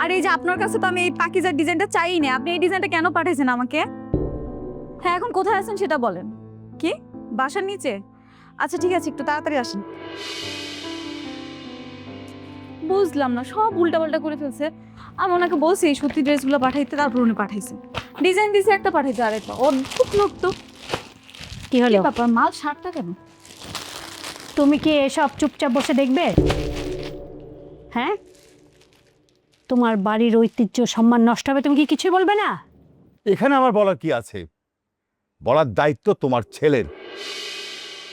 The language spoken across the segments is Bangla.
আর এই যে আপনার কাছে তো আমি এই পাকিজার ডিজাইনটা চাইই না, আপনি এই ডিজাইনটা কেন পাঠিয়েছেন আমাকে? হ্যাঁ, এখন কোথায় আছেন সেটা বলেন। কি, বাসার নিচে? আচ্ছা ঠিক আছে, একটু তাড়াতাড়ি আসেন। বুঝলাম না, সব উল্টাপাল্টা করে ফেলছে। আমি ওনাকে বলছি এই সত্যি ড্রেসগুলো পাঠাইতে, তারপর উনি পাঠাইছে। ডিজাইন দিছে একটা, পাঠাইছে আরেকটা। অদ্ভুত লোক তো। কি হলো ব্যাপার, মাল শার্টটা কেন? তুমি কি এসব চুপচাপ বসে দেখবে? হ্যাঁ, তোমার বাড়ির ঐতিহ্য সম্মান নষ্ট হবে, তুমি কি কিছুই বলবে না? এখানে আমার বলার কি আছে? বলার দায়িত্ব তোমার ছেলের।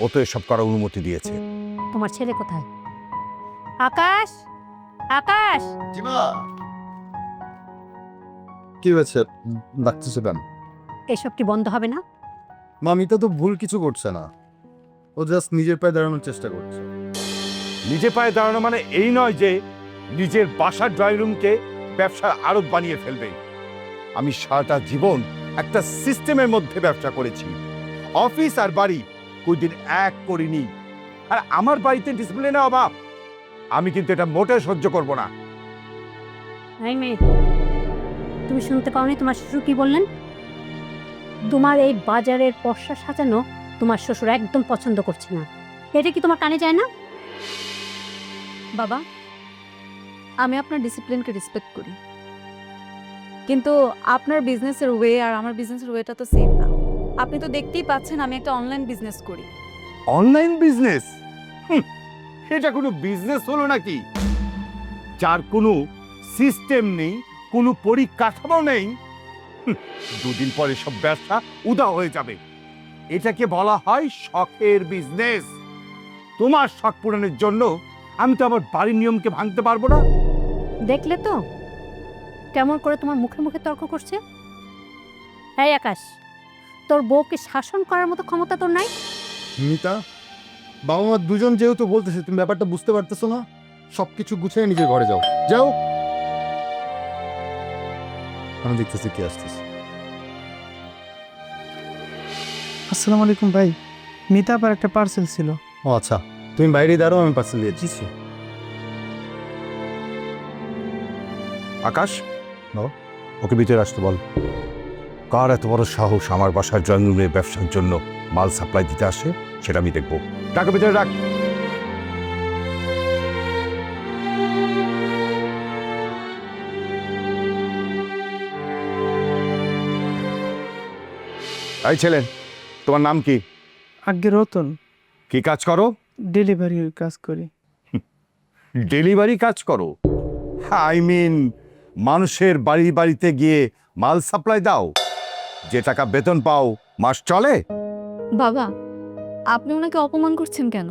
ও তো এসব করার অনুমতি দিয়েছে। তোমার ছেলে কোথায়? আকাশ, আকাশ! কি হয়েছে, ডাকতেছে কেন? এসব কি বন্ধ হবে না? মামিতা তো ভুল কিছু করছে না, ও জাস্ট নিজের পায়ে দাঁড়ানোর চেষ্টা করছে। নিজে পায়ে দাঁড়ানো মানে এই নয় যে নিজের বাসার ড্রয়িং রুমকে ব্যবসার আড়ত বানিয়ে ফেলবে। আমি সারাটা জীবন একটা সিস্টেমের মধ্যে ব্যবসা করেছি। অফিস আর বাড়ি কোনদিন এক করিনি। আর আমার বাড়িতে ডিসিপ্লিনের অভাব, আমি কিন্তু এটা মোটেও সহ্য করব না। এই মেয়ে, তুমি শুনতে পাওনি তোমার শ্বশুর কি বললেন? তোমার এই বাজারের পসরা সাজানো তোমার শ্বশুর একদম পছন্দ করছে না। এটা কি তোমার কানে যায় না? বাবা, আমি আপনার ডিসিপ্লিনকে রেসপেক্ট করি, কিন্তু আপনার বিজনেসের ওয়ে আর আমার বিজনেসের ওয়েটা তো সেম না। আপনি তো দেখতেই পাচ্ছেন আমি একটা অনলাইন বিজনেস করি। Online business? এটা কোনো বিজনেস হলো নাকি? যার কোনো সিস্টেম নেই, কোনো পরিকাঠামো নেই। দুদিন পরে সব ব্যবসা উদা হয়ে যাবে। এটাকে বলা হয় শখের বিজনেস। তোমার শখ পূরণের জন্য আমি তো আমার বাড়ির নিয়মকে ভাঙতে পারবো না। দেখলে তো কেমন করে তোমার মুখে মুখে তর্ক করছে। এই আকাশ, তোর বউকে শাসন করার মতো ক্ষমতা তোর নাই? মিতা, বাবা মা দুজন যেহেতু বলতেছে, তুমি ব্যাপারটা বুঝতে পারতেছো না? সবকিছু গুছিয়ে নিজের ঘরে যাও, যাও। আমি দেখতেছি কি আসতেছে। আসসালামু আলাইকুম ভাই, মিতা আবার একটা পার্সেল ছিল। ও আচ্ছা, তুমি বাইরে দাঁড়াও, আমি পার্সেল দিয়ে দিচ্ছি। আকাশ, ওকে ভিতরে আসতে বল। কার এত বড় সাহস আমার বাসার ড্রয়িং রুমের ব্যবসার জন্য মাল সাপ্লাই দিতে আসে, সেটা আমি দেখবো। টাকা ভিতরে রাখ। এই ছেলে, তোমার নাম কি? আগে রতন, কি কাজ করো? ডেলিভারির কাজ করি। ডেলিভারি কাজ করো? আই মিন, মানুষের বাড়ি বাড়িতে গিয়ে মাল সাপ্লাই দাও? যে টাকা বেতন পাও মাস চলে? বাবা, আপনি ওনাকে অপমান করছেন কেন?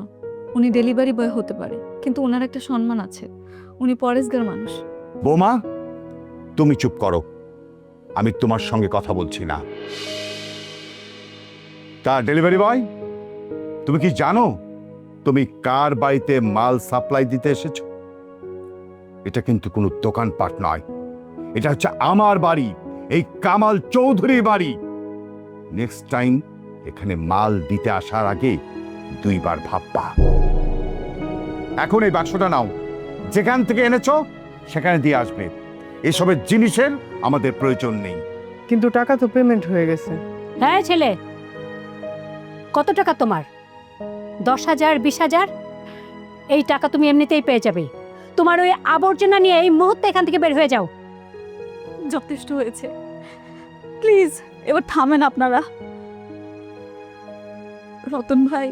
উনি ডেলিভারি বয় হতে পারে, কিন্তু ওনার একটা সম্মান আছে। উনি পরেশগার মানুষ। বোমা, তুমি চুপ করো, আমি তোমার সঙ্গে কথা বলছি না। তা ডেলিভারি বয়, তুমি কি জানো তুমি কার বাড়িতে মাল সাপ্লাই দিতে এসেছো? এটা কিন্তু কোনো দোকানপাট নয়, এটা হচ্ছে আমার বাড়ি, এই কামাল চৌধুরীর বাড়ি। নেক্সট টাইম এখানে মাল দিতে আসার আগে দুইবার ভাববা। এখন এই বাক্সটা নাও, যেখান থেকে এনেছো সেখানে দিয়ে আসবে। এসবের জিনিসের আমাদের প্রয়োজন নেই। কিন্তু টাকা তো পেমেন্ট হয়ে গেছে। হ্যাঁ ছেলে, কত টাকা তোমার? 10,000, 20,000? এই টাকা তুমি এমনিতেই পেয়ে যাবে। তোমার ওই আবর্জনা নিয়ে এই মুহূর্তে এখান থেকে বের হয়ে যাও। যথেষ্ট হয়েছে, প্লিজ এবার থামেন আপনারা। রতন ভাই,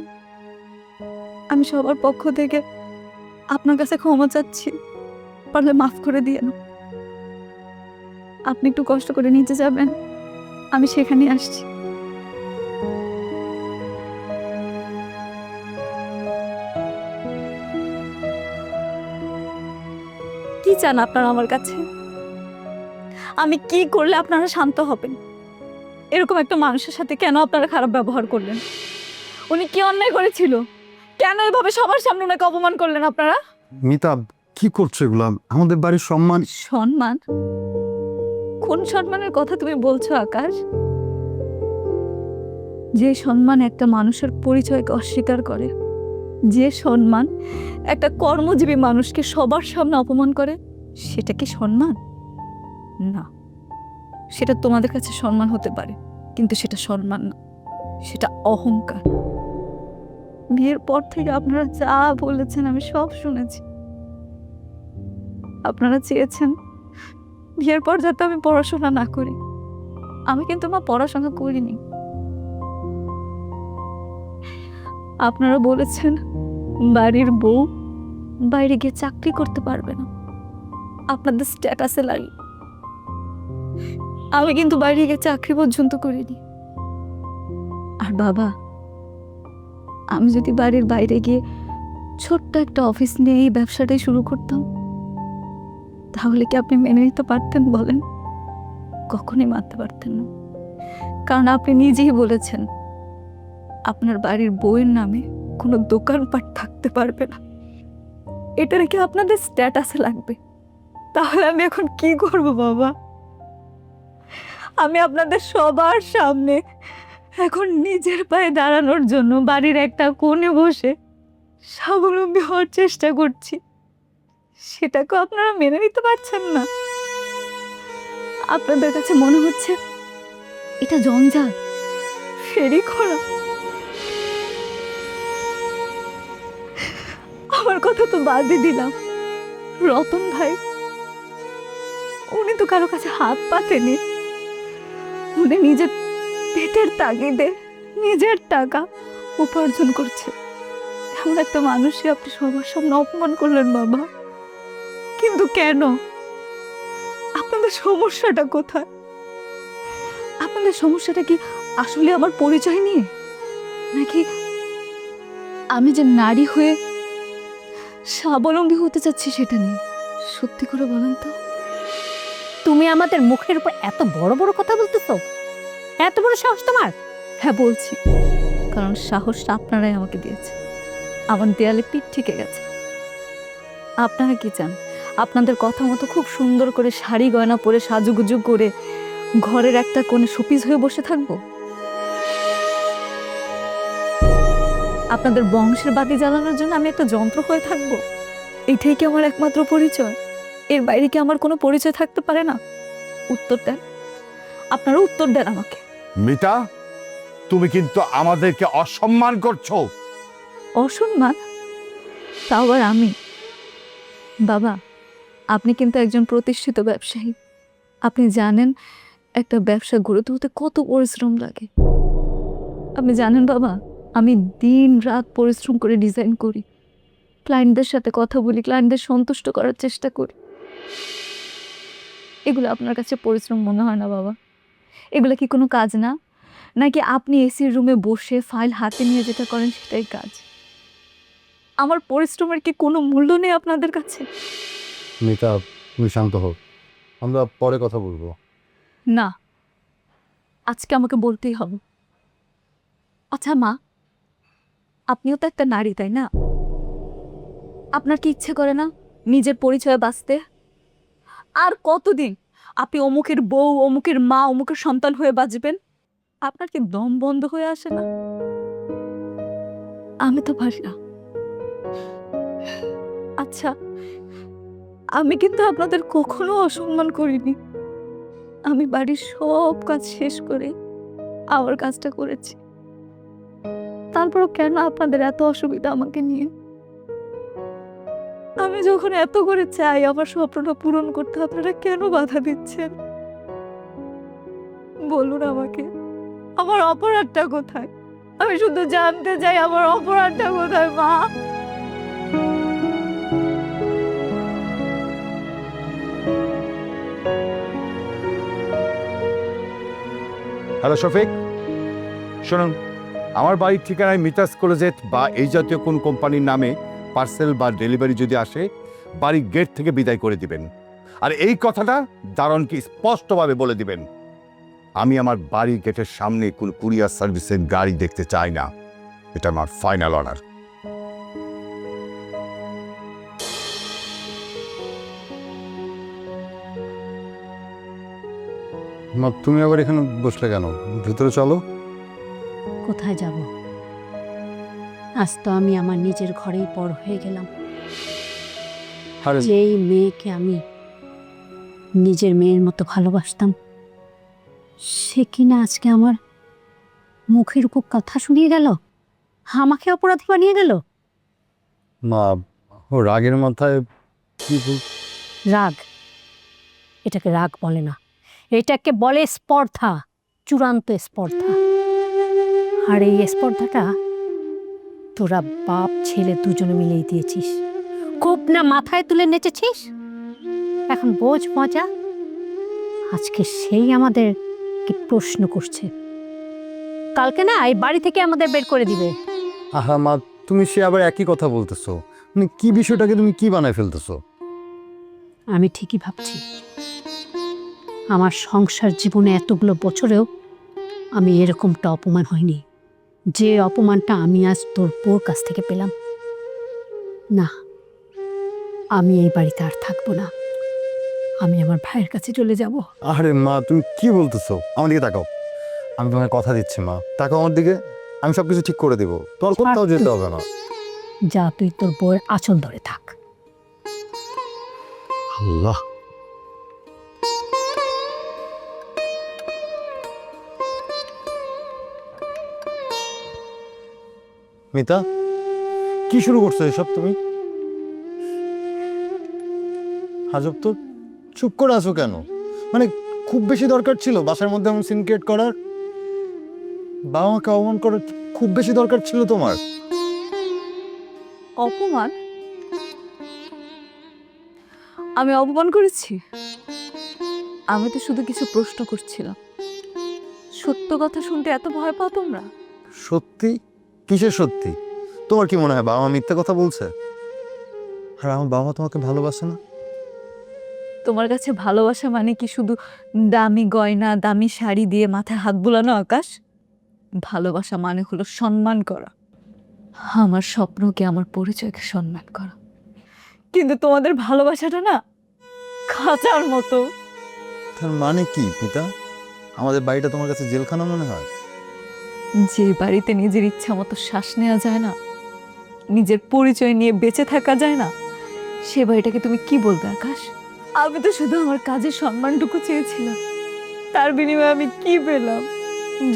আমি সবার পক্ষ থেকে আপনার কাছে ক্ষমা চাচ্ছি, পারলে মাফ করে দিয়েন। আপনি একটু কষ্ট করে নিচে যাবেন, আমি সেখানে আসছি। কি চান আপনারা আমার কাছে? আমি কি করলে আপনারা শান্ত হবেন? এরকম একটা মানুষের সাথে কেন আপনারা খারাপ ব্যবহার করলেন? উনি কি অন্যায় করেছিল? কেন এভাবে সবার সামনে ওনাকে অপমান করলেন আপনারা? মিতা, কি করছো এগুলো? আমাদের বাড়ির সম্মান। সম্মান? কোন সম্মানের কথা তুমি বলছো আকাশ? যে সম্মান একটা মানুষের পরিচয়কে অস্বীকার করে, যে সম্মান একটা কর্মজীবী মানুষকে সবার সামনে অপমান করে, সেটা কি সম্মান? না, সেটা তোমাদের কাছে সম্মান হতে পারে, কিন্তু সেটা সম্মান না, সেটা অহংকার। বিয়ের পর থেকে আপনারা যা বলেছেন আমি সব শুনেছি। আপনারা চেয়েছেন বিয়ের পর যাতে আমি পড়াশোনা না করি। আমি কিন্তু মা পড়াশোনা করিনি। আপনারা বলেছেন বাড়ির বউ বাইরে গিয়ে চাকরি করতে পারবে না, আপনাদের স্ট্যাটাসে লাগে। আমি কিন্তু বাইরে গিয়ে চাকরি পর্যন্ত করিনি। আর বাবা, আমি যদি বাড়ির বাইরে গিয়ে ছোট্ট একটা অফিস নিয়ে এই ব্যবসাটাই শুরু করতাম, তাহলে কি আপনি মেনে নিতে পারতেন বলেন? কখনোই মানতে পারতেন না, কারণ আপনি নিজেই বলেছেন আপনার বাড়ির বউয়ের নামে কোনো দোকানপাট থাকতে পারবে না। এটা নাকি আপনাদের স্ট্যাটাসে লাগবে। তাহলে আমি এখন কি করব বাবা? আমি আপনাদের সবার সামনে এখন নিজের পায়ে দাঁড়ানোর জন্য বাড়ির একটা কোণে বসে স্বাবলম্বী হওয়ার চেষ্টা করছি, সেটাকেও আপনারা মেনে নিতে পারছেন না। আপনাদের কাছে মনে হচ্ছে এটা জঞ্জাল, ফেরি করা। আমার কথা তো বাদই দিলাম, রতন ভাই উনি তো কারো কাছে হাত পাতেনি। উনি নিজের পেটের তাগিদে নিজের টাকা উপার্জন করছে। এমন একটা মানুষই আপনি সবার সামনে অপমান করলেন বাবা। কিন্তু কেন? আপনাদের সমস্যাটা কোথায়? আপনাদের সমস্যাটা কি আসলে আমার পরিচয় নিয়ে, নাকি আমি যে নারী হয়ে স্বাবলম্বী হতে চাচ্ছি সেটা নিয়ে? সত্যি করে বলেন তো। তুমি আমাদের মুখের উপর এত বড় বড় কথা বলতেছো? এত বড় সাহস তোমার? হ্যাঁ বলছি, কারণ সাহসটা আপনারাই আমাকে দিয়েছে। আমার দেয়ালে পিঠ ঠেকে গেছে। আপনারা কি চান আপনাদের কথা মতো খুব সুন্দর করে শাড়ি গয়না পরে সাজুগুজু করে ঘরের একটা কোণে শোপিস হয়ে বসে থাকবো? আপনাদের বংশের বাতি জ্বালানোর জন্য আমি একটা যন্ত্র হয়ে থাকবো? এটাই কি আমার একমাত্র পরিচয়? এর বাইরে কি আমার কোনো পরিচয় থাকতে পারে না? উত্তর দেন, আপনারা উত্তর দেন আমাকে। মিতা, তুমি কিন্তু আমাদেরকে অসম্মান করছো। অসম্মান? তাও আবার আমি? বাবা, আপনি কিন্তু একজন প্রতিষ্ঠিত ব্যবসায়ী। আপনি জানেন একটা ব্যবসা গড়ে তুলতে কত পরিশ্রম লাগে। আপনি জানেন বাবা, আমি দিন রাত পরিশ্রম করে ডিজাইন করি, ক্লায়েন্টদের সাথে কথা বলি, ক্লায়েন্টদের সন্তুষ্ট করার চেষ্টা করি। এগুলো আপনার কাছে পরিশ্রম মনে হয় না বাবা? এগুলো কি কোনো কাজ না? নাকি আপনি এসির রুমে বসে ফাইল হাতে নিয়ে যেটা করেন সেটাই কাজ? আমার পরিশ্রমের কি কোনো মূল্য নেই আপনাদের কাছে? মিতা, তুমি শান্ত হও, আমরা পরে কথা বলবো। না, আজকে আমাকে বলতেই হবে। আচ্ছা মা, আপনিও তো একটা নারী, তাই না? আপনার কি ইচ্ছে করে না নিজের পরিচয়ে বাঁচতে? আর কতদিন আপনি অমুকের বউ, অমুকের মা, অমুকের সন্তান হয়ে বাঁচবেন? আপনার কি দম বন্ধ হয়ে আসে না? আমি তো পারি না। আচ্ছা, আমি কিন্তু আপনাদের কখনো অসম্মান করিনি। আমি বাড়ির সব কাজ শেষ করে আমার কাজটা করেছি। তারপরও কেন আপনাদের এত অসুবিধা আমাকে নিয়ে? আমি যখন এত করে চাই আমার স্বপ্নটা পূরণ করতে, আপনারা কেন বাধা দিচ্ছেন? বলুন আমাকে, আমার অপরাধটা কোথায়? আমি শুধু জানতে চাই আমার অপরাধটা কোথায় মা? হ্যালো শফিক, শুনুন, আমার বাড়ির ঠিকানায় মিতাস কলেজেট বা এই জাতীয় কোন কোম্পানির নামে পার্সেল বা ডেলিভারি যদি আসে, বাড়ির গেট থেকে বিদায় করে দিবেন। আর এই কথাটা দারোয়ানকে স্পষ্টভাবে বলে দিবেন, আমি আমার বাড়ির গেটের সামনে কোন কুরিয়ার সার্ভিসের গাড়ি দেখতে চাই না। এটা আমার ফাইনাল অর্ডার। মা, তুমি আবার এখানে বসলে কেন? ভিতরে চলো। কোথায় যাব? আজ তো আমি আমার নিজের ঘরেই পর হয়ে গেলাম। আরে যেই মেয়েকে আমি নিজের মেয়ের মতো ভালোবাসতাম, সে কিনা আজকে আমার মুখের উপর কথা শুনিয়ে গেল, আমাকে অপরাধী বানিয়ে গেল। মা, ও রাগের মাথায় কি বল। রাগ? এটাকে রাগ বলে না, এটাকে বলে স্পর্ধা, চূড়ান্ত স্পর্ধা। আর এই স্পর্ধাটা তোরা বাপ ছেলে দুজনে মিলেই দিয়েছিস। খুব না মাথায় তুলে নেচেছিস, এখন বোঝ মজা। আজকে সেই আমাদেরকে প্রশ্ন করছে, কালকে না এই বাড়ি থেকে আমাদের বের করে দিবে। আহা মা, তুমি সে আবার একই কথা বলতেছো। মানে কি বিষয়টাকে তুমি কি বানায় ফেলতেছো? আমি ঠিকই ভাবছি, আমার সংসার জীবনে এতগুলো বছরেও আমি এরকমটা অপমান হয়নি, যে অপমানটা আমি আজ তোর বউর কাছ থেকে পেলাম। না, আমি এই বাড়িতে আর থাকবো না, আমি আমার ভাইয়ের কাছে চলে যাব। আরে মা, তুমি কি বলতেছো? আমার দিকে তাকাও, আমি তোমায় কথা দিচ্ছি মা, তাকাও আমার দিকে। আমি সবকিছু ঠিক করে দেবো, তোমার কোথাও যেতে হবে না। যা, তুই তোর বউয়ের আঁচল ধরে থাক। আল্লাহ, মিতা, কি শুরু করছো এসব তুমি? হাজব তো, চুপ করে আছো কেন? মানে খুব বেশি দরকার ছিল বাসার মধ্যে এমন সিন ক্রিয়েট করার? বাবা মাকে অপমান করার খুব বেশি দরকার ছিল তোমার? অপমান? আমি অপমান করেছি? আমি তো শুধু কিছু প্রশ্ন করছিলাম। সত্য কথা শুনতে এত ভয় পাও তোমরা? সত্যি? কিসের সত্যি? তোমার কি মনে হয় বাবা মা মিথ্যা কথা বলছে? আর আমার বাবা তোমাকে ভালোবাসে না? তোমার কাছে ভালোবাসা মানে কি শুধু দামি গয়না, দামি শাড়ি দিয়ে মাথায় হাত বুলানো আকাশ? ভালোবাসা মানে হলো সম্মান করা, আমার স্বপ্নকে, আমার পরিচয়কে সম্মান করা। কিন্তু তোমাদের ভালোবাসাটা না খাঁচার মতো। তার মানে কি মিতা? আমাদের বাড়িটা তোমার কাছে জেলখানা মনে হয়? যে বাড়িতে নিজের ইচ্ছা মতো শ্বাস নেওয়া যায় না, নিজের পরিচয় নিয়ে বেঁচে থাকা যায় না, সে বাড়িটাকে তুমি কি বলবে আকাশ? আমি তো শুধু আমার কাজের সম্মানটুকু চেয়েছিলাম, তার বিনিময়ে আমি কি পেলাম?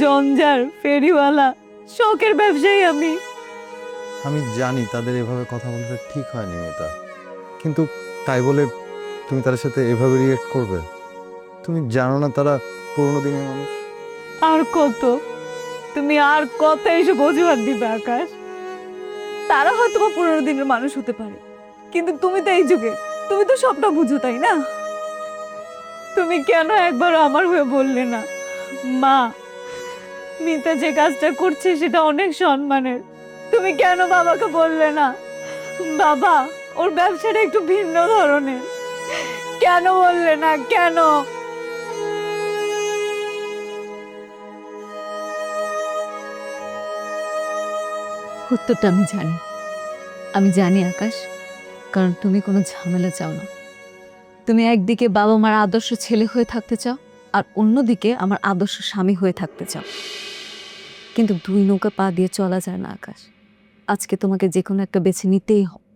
জঞ্জার, ফেরিওয়ালা, শখের ব্যবসায়ী আমি। আমি জানি তাদের এভাবে কথা বলতে ঠিক হয়নি মিতা, কিন্তু তাই বলে তুমি তাদের সাথে এভাবে রিয়েক্ট করবে? তুমি জানো না তারা পুরোনো দিনের মানুষ? আর কত, তুমি আর কত এইসব অজুহাত দিবে আকাশ? তারা হয়তো বা 15 দিনের মানুষ হতে পারে, কিন্তু তুমি তো এই যুগে, তুমি তো সবটা বুঝো, তাই না? তুমি কেন একবার আমার হয়ে বললে না, মা মিতা যে কাজটা করছে সেটা অনেক সম্মানের? তুমি কেন বাবাকে বললে না, বাবা ওর ব্যবসাটা একটু ভিন্ন ধরনের? কেন বললে না, কেন? উত্তরটা আমি জানি, আমি জানি আকাশ, কারণ তুমি কোনো ঝামেলা চাও না। তুমি একদিকে বাবা মার আদর্শ ছেলে হয়ে থাকতে চাও, আর অন্যদিকে আমার আদর্শ স্বামী হয়ে থাকতে চাও। কিন্তু দুই নৌকা পা দিয়ে চলা যায় না আকাশ, আজকে তোমাকে যে কোনো একটা বেছে নিতেই হবে।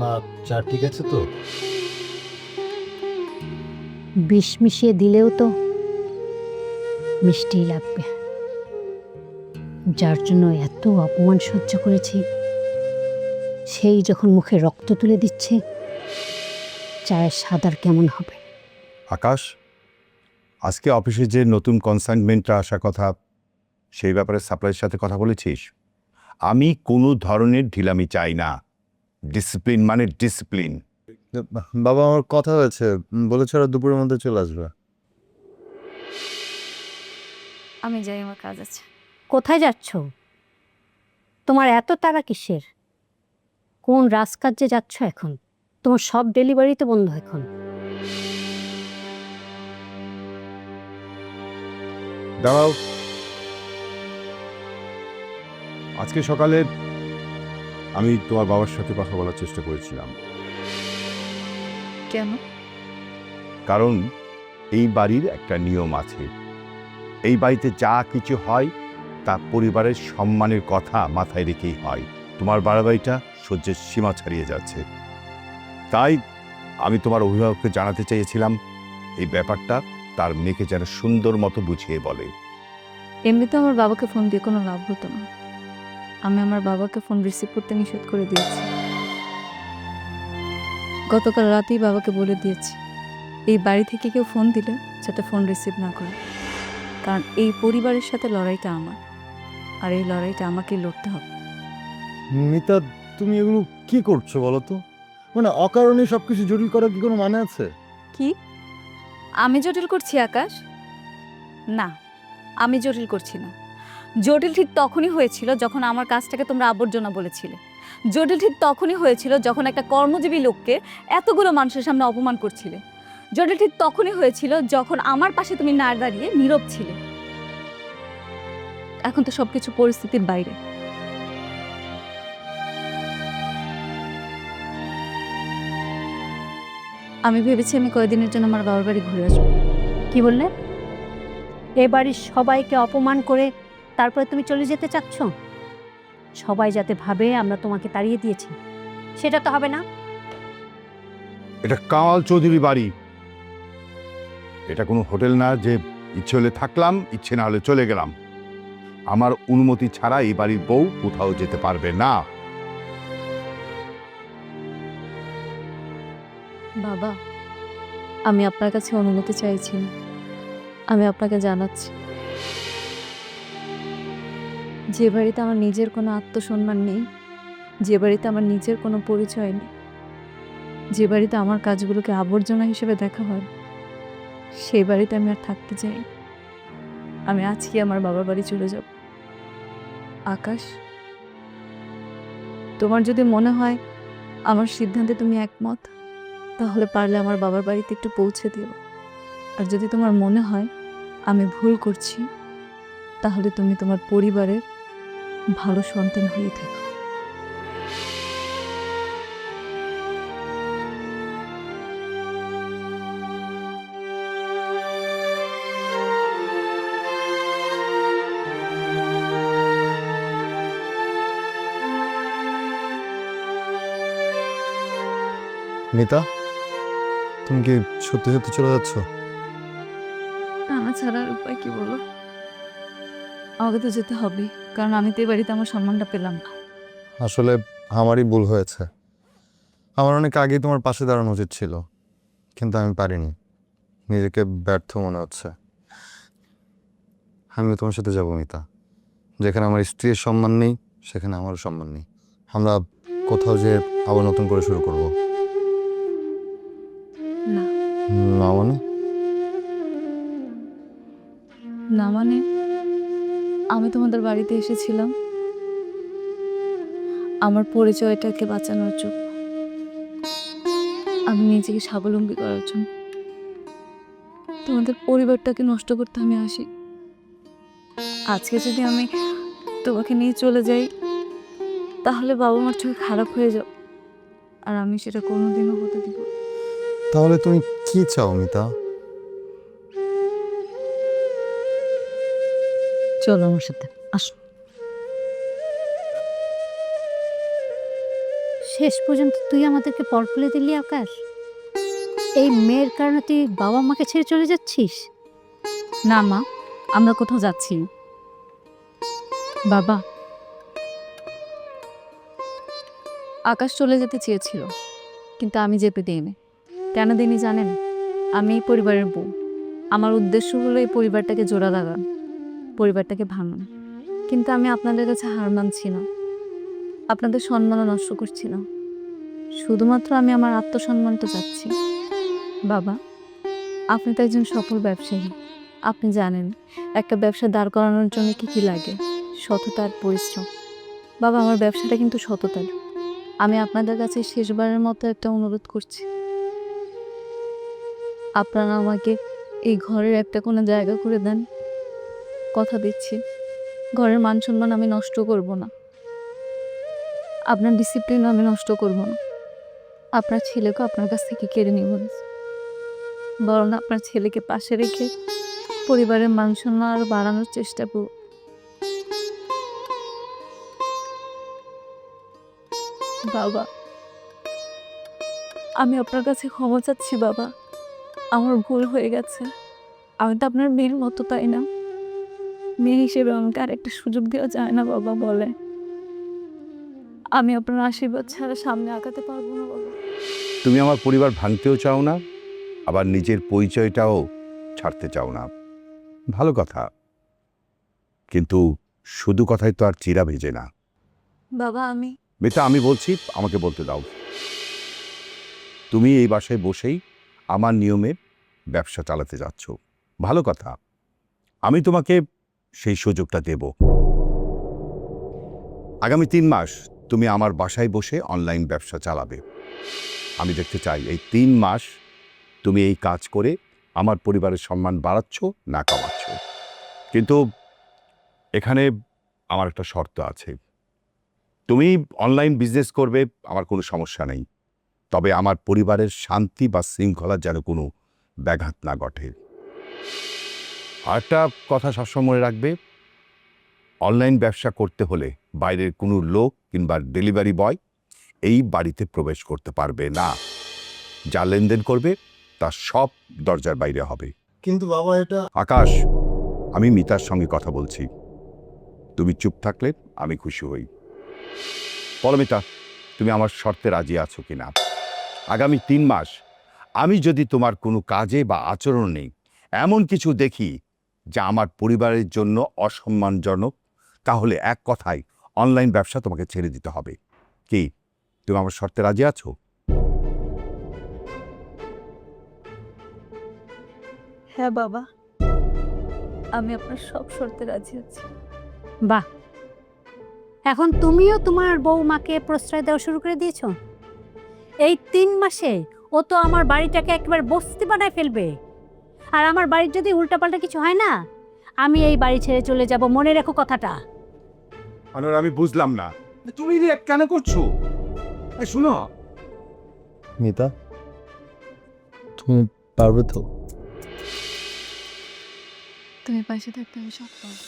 মা, চা ঠিক আছে তো? বিষ মিশিয়ে দিলেও তো মিষ্টিই লাগবে। যার জন্য এত অপমান সহ্য করেছি, সেই যখন মুখে রক্ত তুলে দিচ্ছে, চায়ের স্বাদ আর কেমন হবে? আকাশ, আজকে অফিসে যে নতুন কনসাইনমেন্টটা আসার কথা, সেই ব্যাপারে সাপ্লাইয়ের সাথে কথা বলেছিস? আমি কোনো ধরনের ঢিলামি চাই না। ডিসিপ্লিন মানে ডিসিপ্লিন। বাবা আমার কথা হয়েছে, বলেছে ওরা দুপুরের মধ্যে চলে আসবে। আমি যাই, আমার কাজ আছে। কোথায় যাচ্ছ? তোমার এত তাড়া কিসের? কোন রাজকার্যে যাচ্ছ এখন? তোমার সব ডেলিভারি তো বন্ধ এখন। দাঁড়াও, আজকে সকালে আমি তোমার বাবার সাথে কথা বলার চেষ্টা করেছিলাম, কেন? কারণ এই বাড়ির একটা নিয়ম আছে। এই বাড়িতে যা কিছু হয় তা পরিবারের সম্মানের কথা মাথায় রেখেই হয়। তোমার বাড়াবাড়িটা সহ্যের সীমা ছাড়িয়ে যাচ্ছে, তাই আমি তোমার অভিভাবককে জানাতে চেয়েছিলাম এই ব্যাপারটা তার মেয়েকে যেন সুন্দর মতো বুঝিয়ে বলে। এমনিতে আমার বাবাকে ফোন দিয়ে কোনো লাভ হতো না। আমি আমার বাবাকে ফোন রিসিভ করতে নিষেধ করে দিয়েছি। গতকাল রাতেই বাবাকে বলে দিয়েছি এই বাড়ি থেকে কেউ ফোন দিলে যাতে ফোন রিসিভ না করে, কারণ এই পরিবারের সাথে লড়াইটা আমার, আর এই লড়াইটা আমাকেই লড়তে হবে। মিতা, তুমি এগুলো কি করছো বলো তো? মানে অকারণে সবকিছু জটিল করার কি কোনো মানে আছে? কি আমি জটিল করছি আকাশ? না, আমি জটিল করছি না। জটিল ঠিক তখনই হয়েছিল যখন আমার কাজটাকে তোমরা আবর্জনা বলেছিলে। জটিল ঠিক তখনই হয়েছিল যখন একটা কর্মজীবী লোককে এতগুলো মানুষের সামনে অপমান করছিলে। জটিল ঠিক তখনই হয়েছিল যখন আমার পাশে তুমি না দাঁড়িয়ে নীরব ছিলে। এখন তো সবকিছু পরিস্থিতির বাইরে। আমি ভেবেছি আমি কয়েকদিনের জন্য আমার বাবার বাড়ি ঘুরে আসবো। কি বললে? এ বাড়ির সবাইকে অপমান করে তারপরে তুমি চলে যেতে চাচ্ছ? সবাই যাতে ভাবে আমরা তোমাকে তাড়িয়ে দিয়েছি, সেটা তো হবে না। এটা কামাল চৌধুরী বাড়ি, এটা কোনো হোটেল না যে ইচ্ছে হলে থাকলাম, ইচ্ছে না হলে চলে গেলাম। আমার অনুমতি ছাড়া এই বাড়ির বউ কোথাও যেতে পারবে না। বাবা, আমি আপনার কাছে অনুমতি চাইছি না, আমি আপনাকে জানাচ্ছি যে বাড়িতে আমার নিজের কোনো আত্মসম্মান নেই, যে বাড়িতে আমার নিজের কোনো পরিচয় নেই, যে বাড়িতে আমার কাজগুলোকে আবর্জনা হিসেবে দেখা হয়, সেই বাড়িতে আমি আর থাকতে চাই। আমি আজকে আমার বাবার বাড়ি চলে যাব। আকাশ, তোমার যদি মনে হয় আমার সিদ্ধান্তে তুমি একমত, তাহলে পারলে আমার বাবার বাড়িতে একটু পৌঁছে দিও। আর যদি তোমার মনে হয় আমি ভুল করছি, তাহলে তুমি তোমার পরিবারের ভালো সন্তান হয়ে থেকো। মিতা, তুমি কি সত্যি সত্যি চলে যাচ্ছ? না ছাড়া আর উপায় কি বলো? আমাকে তো যেতে হবে, কারণ আমি তো এই বাড়িতে আমার সম্মানটা পেলাম না। আসলে আমারই ভুল হয়েছে। আমার অনেক আগেই তোমার পাশে দাঁড়ানো উচিত ছিল, কিন্তু আমি পারিনি। নিজেকে ব্যর্থ মনে হচ্ছে। আমি তোমার সাথে যাবো মিতা। যেখানে আমার স্ত্রীর সম্মান নেই, সেখানে আমারও সম্মান নেই। আমরা কোথাও যে আবার নতুন করে শুরু করব। না না মানে? না মানে আমি তোমাদের বাড়িতে এসেছিলাম আমার পরিচয়টাকে বাঁচানোর জন্য, আমি নিজেকে স্বাবলম্বী করার জন্য। তোমাদের পরিবারটাকে নষ্ট করতে আমি আসি। আজকে যদি আমি তোমাকে নিয়ে চলে যাই, তাহলে বাবা মার চোখে খারাপ হয়ে যাও, আর আমি সেটা কোনোদিনও হতে দিব না। তাহলে তুমি কি চাও মিতা? চলো আমার সাথে, আসো। শেষ পর্যন্ত তুই আমাদেরকে পর ফেলে দিলি আকাশ। এই মেয়ের কারণে তুই বাবা মাকে ছেড়ে চলে যাচ্ছিস? না মা, আমরা কোথাও যাচ্ছি না। বাবা, আকাশ চলে যেতে চেয়েছিল, কিন্তু আমি যেতে দিইনি। কেন দিইনি জানেন? আমি এই পরিবারের বউ। আমার উদ্দেশ্য হলো এই পরিবারটাকে জোড়া লাগানো, পরিবারটাকে ভাঙানো। কিন্তু আমি আপনাদের কাছে হার মানছি না, আপনাদের সম্মানও নষ্ট করছি না। শুধুমাত্র আমি আমার আত্মসম্মানটা চাচ্ছি। বাবা, আপনি তো একজন সফল ব্যবসায়ী। আপনি জানেন একটা ব্যবসা দাঁড় করানোর জন্য কি কি লাগে, সততা আর পরিশ্রম। বাবা, আমার ব্যবসাটা কিন্তু সততার। আমি আপনাদের কাছে শেষবারের মতো একটা অনুরোধ করছি, আপনারা আমাকে এই ঘরের একটা কোনো জায়গা করে দেন। কথা দিচ্ছি, ঘরের মান সম্মান আমি নষ্ট করব না, আপনার ডিসিপ্লিন আমি নষ্ট করব না, আপনার ছেলেকে আপনার কাছ থেকে কেড়ে নিব না, বরং আপনার ছেলেকে পাশে রেখে পরিবারের মান সম্মান আরো বাড়ানোর চেষ্টা করব। বাবা, আমি আপনার কাছে ক্ষমা চাচ্ছি বাবা, আমার ভুল হয়ে গেছে। আমি তো আপনার মেয়ের মতো, তাই না? মেয়ে হিসেবে আমাকে আর একটা সুযোগ দেওয়া যায় না বাবা? বলে আমি আপনার আশীর্বাদ ছাড়া সামনে আগাতে পারবো না বাবা। তুমি আমার পরিবার ভাঙতেও চাও না, আবার নিজের পরিচয়টাও ছাড়তে চাও না। ভালো কথা, কিন্তু শুধু কথাই তো আর চিরা ভেজে না। বাবা আমি মিতা, আমি বলছি, আমাকে বলতে দাও। তুমি এই বাসায় বসেই আমার নিয়মে ব্যবসা চালাতে যাচ্ছ, ভালো কথা। আমি তোমাকে সেই সুযোগটা দেব। আগামী 3 মাস তুমি আমার বাসায় বসে অনলাইন ব্যবসা চালাবে। আমি দেখতে চাই এই 3 মাস তুমি এই কাজ করে আমার পরিবারের সম্মান বাড়াচ্ছ না কমাচ্ছ। কিন্তু এখানে আমার একটা শর্ত আছে। তুমি অনলাইন বিজনেস করবে, আমার কোনো সমস্যা নেই, তবে আমার পরিবারের শান্তি বা শৃঙ্খলার যেন কোনো ব্যাঘাত না ঘটে। আরেকটা কথা সবসময় মনে রাখবে, অনলাইন ব্যবসা করতে হলে বাইরের কোনো লোক কিংবা ডেলিভারি বয় এই বাড়িতে প্রবেশ করতে পারবে না। যা লেনদেন করবে তা সব দরজার বাইরে হবে। কিন্তু বাবা, এটা আকাশ, আমি মিতার সঙ্গে কথা বলছি, তুমি চুপ থাকলে আমি খুশি হই। বলো মিতা, তুমি আমার শর্তে রাজি আছো কিনা? আগামী 3 মাস আমি যদি তোমার কোনো কাজে বা আচরণে এমন কিছু দেখি যা আমার পরিবারের জন্য অসম্মানজনক, তাহলে এক কথায় অনলাইন ব্যবসা তোমাকে ছেড়ে দিতে হবে। কি তুমি আমার শর্তে রাজি আছো? হ্যাঁ বাবা, আমি আপনার সব শর্তে রাজি আছি। বাহ, এখন তুমিও তোমার বৌমাকে প্রশ্রয় দেওয়া শুরু করে দিয়েছো। এই 3 মাসে ও তো আমার বাড়িটাকে একেবারে বস্তি বানায় ফেলবে। আর আমার বাড়ির যদি উল্টাপাল্টা কিছু হয় না, আমি এই বাড়ি ছেড়ে চলে যাব, মনে রেখো কথাটা। আনোর, আমি বুঝলাম না তুমি রিঅ্যাক্ট কেন করছো। শুনো মিতা, তুমি পারবে তো? তুমি পাশে থাকতে আমি সব পারবো।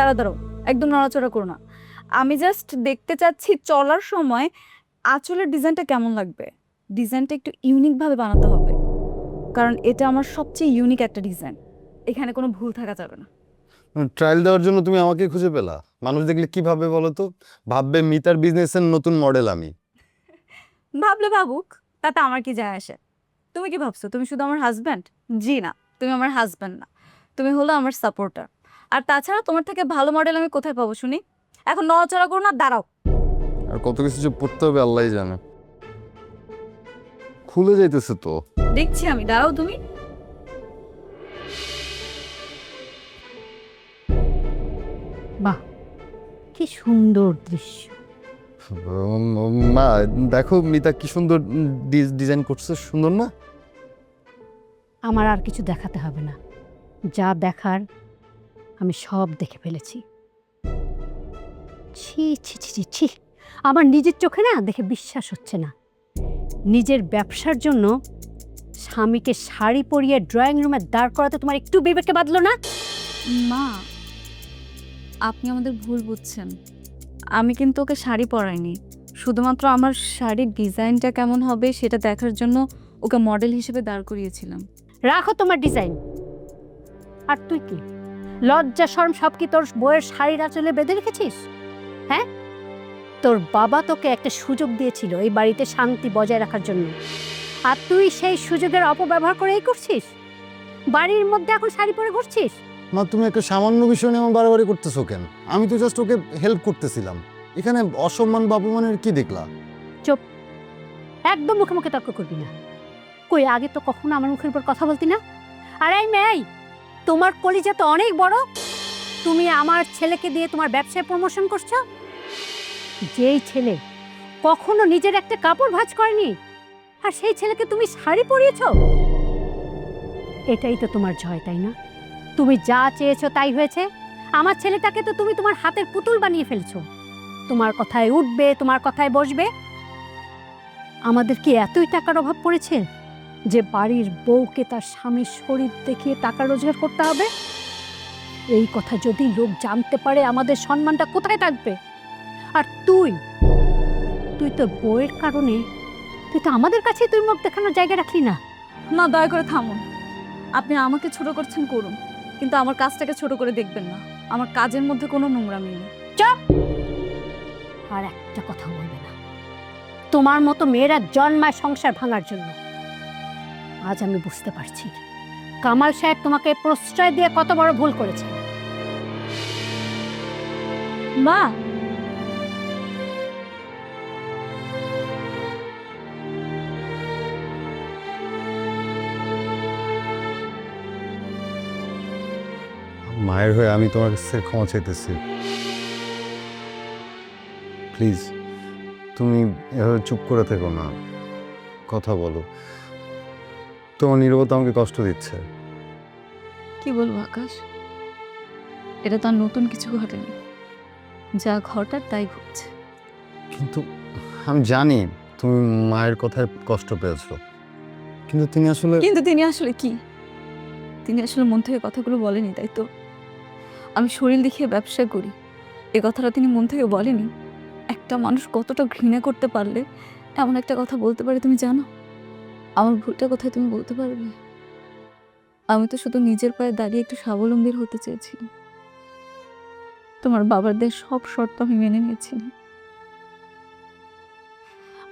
দাঁড়াও দাঁড়াও, একদম নড়াচড়া করো না। আমি জাস্ট দেখতে চাচ্ছি চলার সময় আঁচলের ডিজাইনটা কেমন লাগবে। ডিজাইনটা একটু ইউনিকভাবে বানাতে হবে, কারণ এটা আমার সবচেয়ে ইউনিক একটা ডিজাইন। এখানে কোনো ভুল থাকা যাবে না। ট্রায়াল দেওয়ার জন্য তুমি আমাকে খুঁজে পেলা? মানুষ দেখলে কি ভাববে বলো তো? ভাববে মিতার বিজনেসের নতুন মডেল আমি। ভাবলে ভাবুক, তাতে আমার কি যায় আসে? তুমি কি ভাবছো তুমি শুধু আমার হাজব্যান্ড? জি না, তুমি আমার হাজব্যান্ড না, তুমি হলো আমার সাপোর্টার। আর তাছাড়া তোমার থেকে ভালো মডেল আমি কোথায় পাবো শুনি? এখন নড়াচড়া করো না, দাঁড়াও। আর কত কিছু যে পড়তে হবে আল্লাহই জানে। খুলে যাইতেছে তো। দেখছি আমি, দাঁড়াও তুমি। বাহ, কি সুন্দর দৃশ্য। মা দেখো মিতা কি সুন্দর ডিজাইন করছে, সুন্দর না? আমার আর কিছু দেখাতে হবে না, যা দেখার আমি সব দেখে ফেলেছি। ছি ছি ছি ছি ছি, আমার নিজের চোখে না দেখে বিশ্বাস হচ্ছে না। নিজের ব্যবসার জন্য স্বামীকে শাড়ি পরিয়ে ড্রয়িং রুমে দাঁড় করাতে তোমার একটু বিবেকে বাঁধলো না? মা, আপনি আমাদের ভুল বুঝছেন। আমি কিন্তু ওকে শাড়ি পরাইনি, শুধুমাত্র আমার শাড়ির ডিজাইনটা কেমন হবে সেটা দেখার জন্য ওকে মডেল হিসেবে দাঁড় করিয়েছিলাম। রাখো তোমার ডিজাইন। আর তুই কি লজ্জা শরম সব কি তোর বইয়ের শাড়ির আঁচলে বেঁধে রেখেছিস? হ্যাঁ, তোর বাবা তোকে একটা সুযোগ দিয়েছিল এই বাড়িতে শান্তি বজায় রাখার জন্য, আর তুই সেই সুযোগের অপব্যবহার করে এই করছিস। বাড়ির মধ্যে এখন শাড়ি পরে ঘুরছিস। মা তুমি একটা সামান্য বিষয় নিয়ে আমার বাড়াবাড়ি করতেছো কেন? আমি তো জাস্ট ওকে হেল্প করতেছিলাম, এখানে অসম্মান বা অপমানের কি দেখলা? চুপ, একদম মুখে মুখে তর্ক করবি না। কই আগে তো কখনো আমার মুখের উপর কথা বলতি না। আর এই মেয়ে, তোমার কলিজা তো অনেক বড়, তুমি আমার ছেলেকে দিয়ে তোমার ব্যবসায় প্রমোশন করছো। যেই ছেলে কখনো নিজের একটা কাপড় ভাঁজ করেনি, আর সেই ছেলেকে তুমি শাড়ি পরিয়েছ। এটাই তো তোমার জয়, তাই না? তুমি যা চেয়েছো তাই হয়েছে। আমার ছেলেটাকে তো তুমি তোমার হাতের পুতুল বানিয়ে ফেলছো। তোমার কথায় উঠবে, তোমার কথায় বসবে। আমাদের কি এতই টাকার অভাব পড়েছে যে বাড়ির বউকে তার স্বামীর শরীর দেখিয়ে টাকা রোজগার করতে হবে? এই কথা যদি লোক জানতে পারে আমাদের সম্মানটা কোথায় থাকবে? আর তুই তুই তো বউয়ের কারণে তুই তো আমাদের কাছে তুই মুখ দেখানোর জায়গা রাখলি না। না, দয়া করে থামুন। আপনি আমাকে ছোট করছেন করুন, কিন্তু আমার কাজটাকে ছোট করে দেখবেন না। আমার কাজের মধ্যে কোনো নোংরামি নেই। চুপ! আর একটা কথা বলবে না। তোমার মতো মেয়েরা জন্মায় সংসার ভাঙার জন্য। আজ আমি বুঝতে পারছি কামাল সাহেব তোমাকে প্রশ্রয় দিয়ে কত বড় ভুল করেছে। মা, মায়ের হয়ে আমি তোমার কাছে ক্ষমা চাইতেছি। প্লিজ তুমি এভাবে চুপ করে থেকো না, কথা বলো। তোমার নীরবতা আমাকে কষ্ট দিচ্ছে। কি বলবো আকাশ, এটা তো আর নতুন কিছু ঘটেনি। যা ঘটার তাই ঘটছে। কিন্তু আমি জানি তুমি মায়ের কথায় কষ্ট পেয়েছো, কিন্তু তিনি আসলে কিন্তু তিনি আসলে কি? তিনি আসলে মন থেকে কথাগুলো বলেনি, তাই তো? আমি শরীর দেখিয়ে ব্যবসা করি, এ কথাটা তিনি মন থেকে বলেনি। একটা মানুষ কতটা ঘৃণা করতে পারলে এমন একটা কথা বলতে পারে তুমি জানো? আমার ভুলটা কোথায় তুমি বলতে পারবে? আমি তো শুধু নিজের পায়ে দাঁড়িয়ে একটু স্বাবলম্বী হতে চেয়েছিলাম। তোমার বাবার দেশ সব শর্ত আমি মেনে নিয়েছিলাম।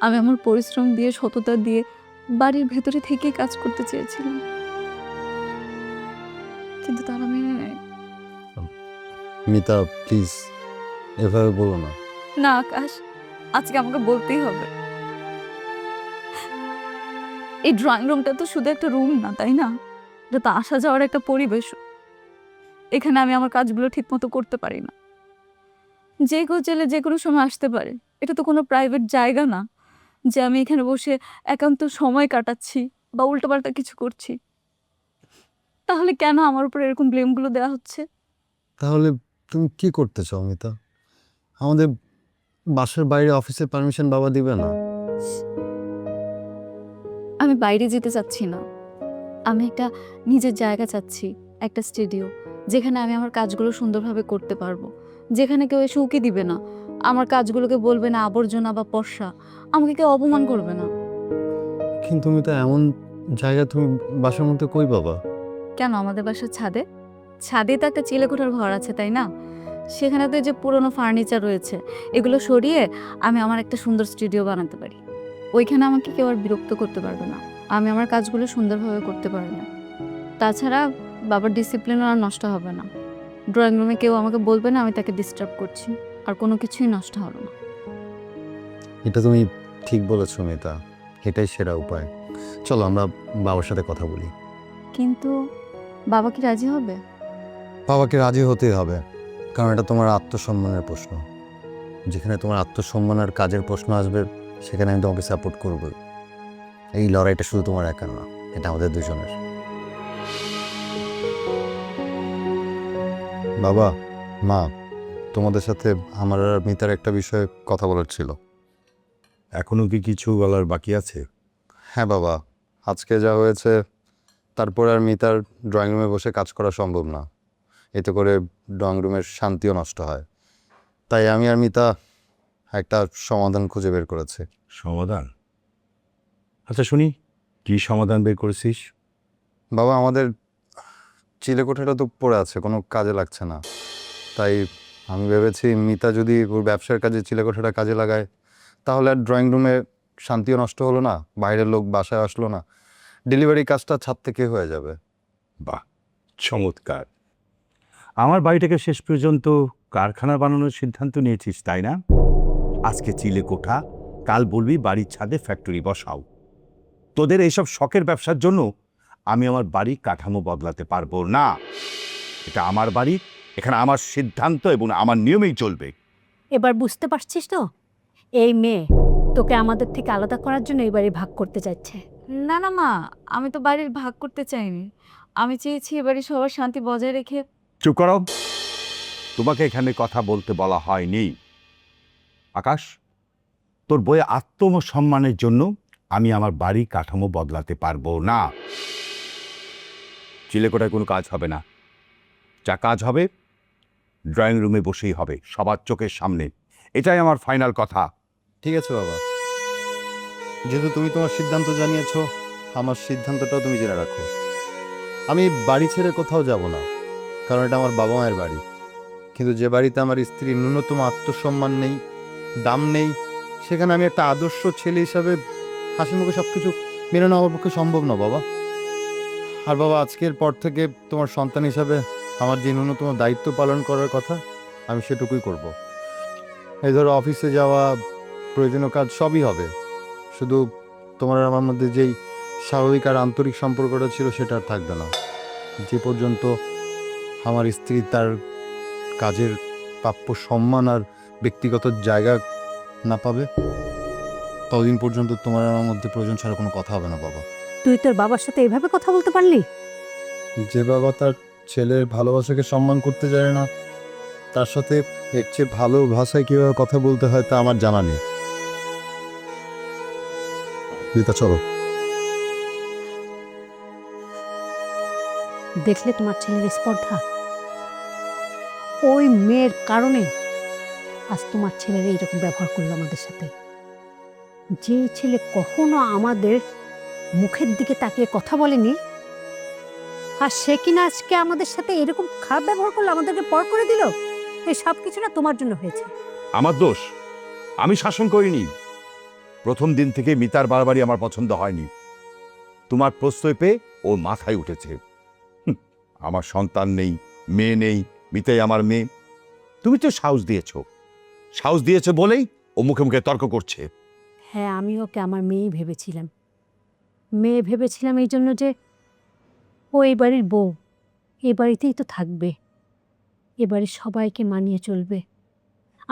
আমি আমার পরিশ্রম দিয়ে, সততা দিয়ে বাড়ির ভেতরে থেকেই কাজ করতে চেয়েছিলাম, কিন্তু তারা মেনে নেয়। মিতা প্লিজ এভাবে বলো না। না আকাশ, আজকে আমাকে বলতেই হবে। এই ড্রয়িং রুমটা তো শুধু একটা রুম না, তাই না? এটা তো আসা যাওয়ার একটা পরিবেশ। এখানে আমি আমার কাজগুলো ঠিক মতো করতে পারি না। যে কেউ চাইলে যে কোনো সময় আসতে পারে। এটা তো কোনো প্রাইভেট জায়গা না যে আমি এখানে বসে একান্ত সময় কাটাচ্ছি বা উল্টোপাল্টা কিছু করছি। তাহলে কেন আমার উপর এরকম ব্লেমগুলো দেওয়া হচ্ছে? তাহলে তুমি কি করতে চাও মিতা? আমাদের বাসার বাইরে অফিসের পারমিশন বাবা দিবে না? আমি বাইরে যেতে চাচ্ছি না। আমি একটা নিজের জায়গা চাচ্ছি, একটা স্টুডিও, যেখানে আমি আমার কাজগুলো সুন্দরভাবে করতে পারবো, যেখানে কেউ এসে উকি দিবে না, আমার কাজগুলোকে বলবে না আবর্জনা বা পর্ষা, আমাকে কেউ অপমান করবে না। কিন্তু মিতা, এমন জায়গা তুমি বাসার মধ্যে কই বাবা? কেন, আমাদের বাসার ছাদে ছাদে তো একটা চিলেকোঠার ঘর আছে, তাই না? সেখানে তো এই যে পুরনো ফার্নিচার রয়েছে, এগুলো সরিয়ে আমি আমার একটা সুন্দর স্টুডিও বানাতে পারি। ওইখানে আমাকে কেউ আর বিরক্ত করতে পারবে না, আমি আমার কাজগুলো সুন্দরভাবে করতে পারবো। তাছাড়া বাবার ডিসিপ্লিনও আর নষ্ট হবে না। ড্রয়িং রুমে কেউ আমাকে বলবে না আমি তাকে ডিস্টার্ব করছি, আর কোনো কিছুই নষ্ট হবে না। এটা তুমি ঠিক বলেছো মিতা, এটাই সেরা উপায়। চলো আমরা বাবার সাথে কথা বলি। কিন্তু বাবা কি রাজি হবে? বাবাকে রাজি হতেই হবে, কারণ এটা তোমার আত্মসম্মানের প্রশ্ন। যেখানে তোমার আত্মসম্মান আর কাজের প্রশ্ন আসবে, সেখানে আমি তোমাকে সাপোর্ট করব। এই লড়াইটা শুধু তোমার একা না, এটা আমাদের দুজনের। বাবা, মা, তোমাদের সাথে আমার আর মিতার একটা বিষয়ে কথা বলার ছিল। এখনো কি কিছু বলার বাকি আছে? হ্যাঁ বাবা, আজকে যা হয়েছে তারপর আর মিতার ড্রয়িং রুমে বসে কাজ করা সম্ভব না। এতে করে ড্রয়িং রুমের শান্তিও নষ্ট হয়। তাই আমি আর মিতা একটা সমাধান খুঁজে বের করেছি। সমাধান? আচ্ছা শুনি, কি সমাধান বের করেছিস? বাবা, আমাদের চিলেকোঠাটা তো পড়ে আছে, কোনো কাজে লাগছে না। তাই আমি ভেবেছি মিতা যদি ওর ব্যবসার কাজে চিলেকোঠাটা কাজে লাগায়, তাহলে আর ড্রয়িং রুমে শান্তিও নষ্ট হলো না, বাইরের লোক বাসায় আসলো না, ডেলিভারি কাজটা ছাদ থেকে হয়ে যাবে। বাহ, চমৎকার। আমার বাড়িটাকে শেষ পর্যন্ত কারখানা বানানোর সিদ্ধান্ত নিয়েছিস, তাই না? আজকে চিলে কোঠা, কাল বলবি বাড়ির ছাদে ফ্যাক্টরি বসাও। তোদের এইসব শখের ব্যবসার জন্য আমি আমার বাড়ির কাঠামো বদলাতে পারবো না। এটা আমার বাড়ি, এখানে আমার সিদ্ধান্ত এবং আমার নিয়মেই চলবে। এবার বুঝতে পারছিস তো, এই মেয়ে তোকে আমাদের থেকে আলাদা করার জন্য এই বাড়ি ভাগ করতে চাইছে। না না মা, আমি তো বাড়ির ভাগ করতে চাইনি। আমি চেয়েছি এবারে সবার শান্তি বজায় রেখে। চুপ করো, তোমাকে এখানে কথা বলতে বলা হয়নি। আকাশ, তোর বইয়ে আত্মসম্মানের জন্য আমি আমার বাড়ি কাঠামো বদলাতে পারবো না। চিলেকোঠায় কোনো কাজ হবে না। যা কাজ হবে ড্রয়িং রুমে বসেই হবে, সবার চোখের সামনে। এটাই আমার ফাইনাল কথা। ঠিক আছে বাবা, যেহেতু তুমি তোমার সিদ্ধান্ত জানিয়েছো, আমার সিদ্ধান্তটাও তুমি জেনে রাখো। আমি বাড়ি ছেড়ে কোথাও যাব না, কারণ এটা আমার বাবা মায়ের বাড়ি। কিন্তু যে বাড়িতে আমার স্ত্রীর ন্যূনতম আত্মসম্মান নেই, দাম নেই, সেখানে আমি একটা আদর্শ ছেলে হিসাবে হাসি মুখে সব কিছু মেনে নেওয়ার পক্ষে সম্ভব না বাবা। আর বাবা, আজকের পর থেকে তোমার সন্তান হিসাবে আমার যে ন্যূনতম দায়িত্ব পালন করার কথা, আমি সেটুকুই করব। এই ধরো অফিসে যাওয়া, প্রয়োজনীয় কাজ সবই হবে, শুধু তোমার আর আমার মধ্যে যেই স্বাভাবিক আর আন্তরিক সম্পর্কটা ছিল সেটা আর থাকবে না। যে পর্যন্ত আমার স্ত্রী তার কাজের প্রাপ্য সম্মান আর ব্যক্তিগত জায়গা না পাবে, ততদিন পর্যন্ত তোমার আর আমার মধ্যে প্রয়োজন ছাড়া কোনো কথা হবে না বাবা। তুই তোর বাবার সাথে এভাবে কথা বলতে পারলি? যে বাবা তার ছেলের ভালোবাসাকে সম্মান করতে জানে না, তার সাথে এর চেয়ে ভালো ভাষায় কীভাবে কথা বলতে হয় তা আমার জানা নেই। রিতা, চলো। দেখলে তোমার ছেলের স্পর্ধা? ওই মেয়ের কারণে আজ তোমার ছেলের এইরকম ব্যবহার করলো আমাদের সাথে। যে ছেলে কখনো আমাদের মুখের দিকে তাকিয়ে কথা বলেনি, আর সে কিনা আজকে আমাদের সাথে এরকম খারাপ ব্যবহার করলো, আমাদেরকে পর করে দিল। এই সব কিছু না তোমার জন্য হয়েছে। আমার দোষ, আমি শাসন করিনি। প্রথম দিন থেকে মিতার বাড়াবাড়ি আমার পছন্দ হয়নি। তোমার প্রশ্রয় পেয়ে ও মাথায় উঠেছে। আমার সন্তান নেই, মেয়ে নেই, মিতাই আমার মেয়ে। তুমি তো সাহস দিয়েছো বলেই ও মুখে মুখে তর্ক করছে। হ্যাঁ, আমি ওকে আমার মেয়ে ভেবেছিলাম এই জন্য যে ও এই বাড়ির বউ, এ বাড়িতেই তো থাকবে, এ বাড়ির সবাইকে মানিয়ে চলবে।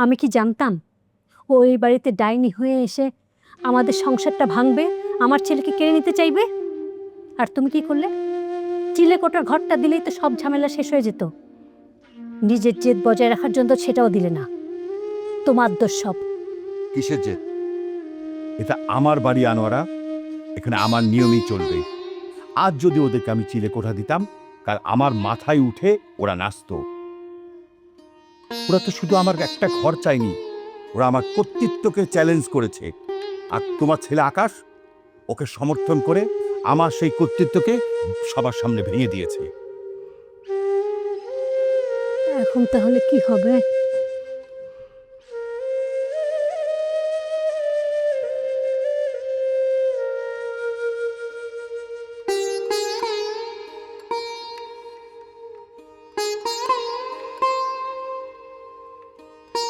আমি কি জানতাম ও এই বাড়িতে ডাইনি হয়ে এসে আমাদের সংসারটা ভাঙবে, আমার ছেলেকে কেড়ে নিতে চাইবে? আর তুমি কি করলে? চিলেকোঠার ঘরটা দিলেই তো সব ঝামেলা শেষ হয়ে যেত। নিজের জেদ বজায় রাখার জন্য সেটাও দিলে না। তোমার দোষ সব। কিসের জেদ? এটা আমার বাড়ি আনোয়ারা, এখানে আমার নিয়মই চলবে। আজ যদি ওদেরকে আমি চিলে কোঠা দিতাম, কাল আমার মাথায় উঠে ওরা নাচতো। ওরা তো শুধু আমার একটা ঘর চায়নি, ওরা আমার কর্তৃত্বকে চ্যালেঞ্জ করেছে। আর তোমার ছেলে আকাশ ওকে সমর্থন করে আমার সেই কর্তৃত্বকে সবার সামনে ভেঙে দিয়েছে। এখন তাহলে কি হবে?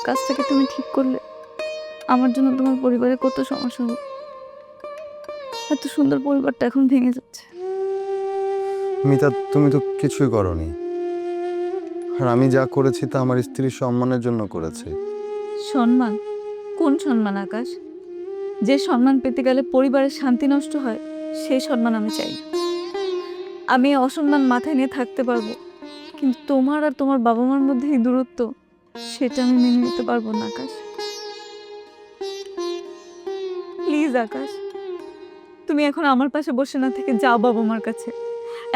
কাজটাকে তুমি ঠিক করলে আমার জন্য তোমার পরিবারে কত সমস্যা হবে। এত সুন্দর পরিবারটা এখন ভেঙে যাচ্ছে। মিতা, তুমি তো কিছুই করনি। আর আমি যা করেছি তা আমার স্ত্রীর সম্মানের জন্য করেছি। সম্মান? কোন সম্মান আকাশ? যে সম্মান পেতে গেলে পরিবারের শান্তি নষ্ট হয়, সেই সম্মান আমি চাই না। আমি এই অসম্মান মাথায় নিয়ে থাকতে পারবো, কিন্তু তোমার আর তোমার বাবা মার মধ্যে এই দূরত্ব, সেটা আমি মেনে নিতে পারবো না আকাশ। প্লিজ আকাশ, তুমি এখন আমার পাশে বসে না থেকে যাও বাবা মার কাছে,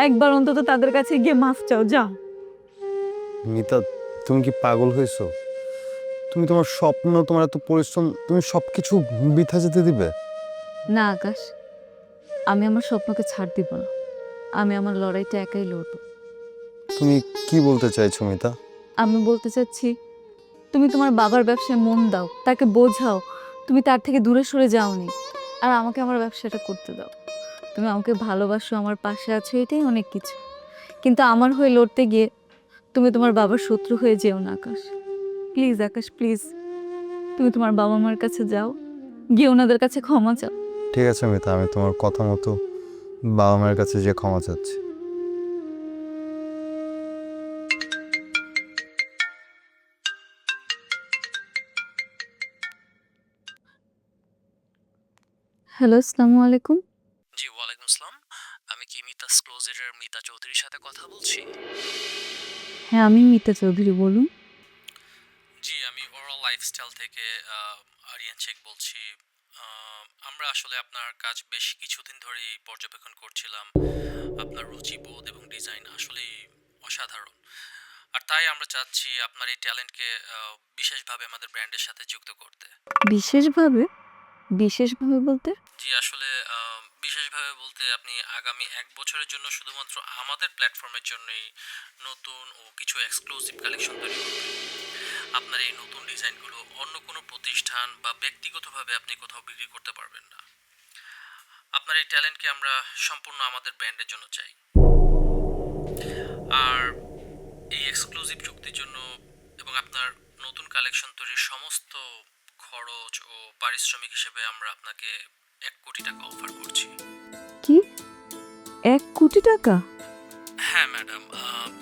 একবার অন্তত তাদের কাছে গিয়ে মাফ চাও, যাও। মিতা, তুমি কি পাগল হয়েছো? তুমি তোমার স্বপ্ন, তোমার এত পরিশ্রম, তুমি সবকিছু বৃথা যেতে দিবে? না আকাশ, আমি আমার স্বপ্নকে ছাড় দিব না। আমি আমার লড়াইটা একাই লড়ব। তুমি কি বলতে চাইছো মিতা? আমি বলতে চাচ্ছি, তুমি তোমার বাবার ব্যবসায় মন দাও, তাকে বোঝাও তুমি তার থেকে দূরে সরে যাওনি, আর আমাকে আমার ব্যবসাটা করতে দাও। তুমি আমাকে ভালোবাসো, আমার পাশে আছো, এটাই অনেক কিছু। কিন্তু আমার হয়ে লড়তে গিয়ে তুমি তোমার বাবার শত্রু হয়ে যেও না আকাশ। প্লিজ আকাশ, প্লিজ, তুমি তোমার বাবা মার কাছে যাও, গিয়ে ওনাদের কাছে ক্ষমা চাও। ঠিক আছে মিতা, আমি তোমার কথা মতো বাবা মায়ের কাছে যে ক্ষমা চাচ্ছি। হ্যালো, আসসালামু আলাইকুম। জি, ওয়ালাইকুম আসসালাম। আমি কি মিতাস ক্লোজের মিতা চৌধুরীর সাথে কথা বলছি? হ্যাঁ, আমি মিতা চৌধুরী, বলুন। জি, আমি ওরাল লাইফস্টাইল থেকে আরিয়ান শেখ বলছি। আমরা আসলে আপনার কাজ বেশ কিছুদিন ধরেই পর্যবেক্ষণ করছিলাম। আপনার রুচিবোধ এবং ডিজাইন আসলেই অসাধারণ। আর তাই আমরা চাচ্ছি আপনার এই ট্যালেন্টকে বিশেষভাবে আমাদের ব্র্যান্ডের সাথে যুক্ত করতে। বিশেষভাবে? বিশেষভাবে বলতে? জি, আসলে বিশেষভাবে বলতে আপনি আগামী ১ বছরের জন্য শুধুমাত্র আমাদের প্ল্যাটফর্মের জন্যই নতুন ও কিছু এক্সক্লুসিভ কালেকশন তৈরি করবেন। আপনার এই নতুন ডিজাইনগুলো অন্য কোনো প্রতিষ্ঠান বা ব্যক্তিগতভাবে আপনি কোথাও বিক্রি করতে পারবেন না। আপনার এই ট্যালেন্টকে আমরা সম্পূর্ণ আমাদের ব্র্যান্ডের জন্য চাই। আর এই এক্সক্লুসিভ চুক্তির জন্য এবং আপনার নতুন কালেকশন তৈরির সমস্ত খরচ ও পারিশ্রমিক হিসেবে আমরা আপনাকে ১ কোটি টাকা অফার করছি। কি? 1 কোটি টাকা? হ্যাঁ ম্যাডাম,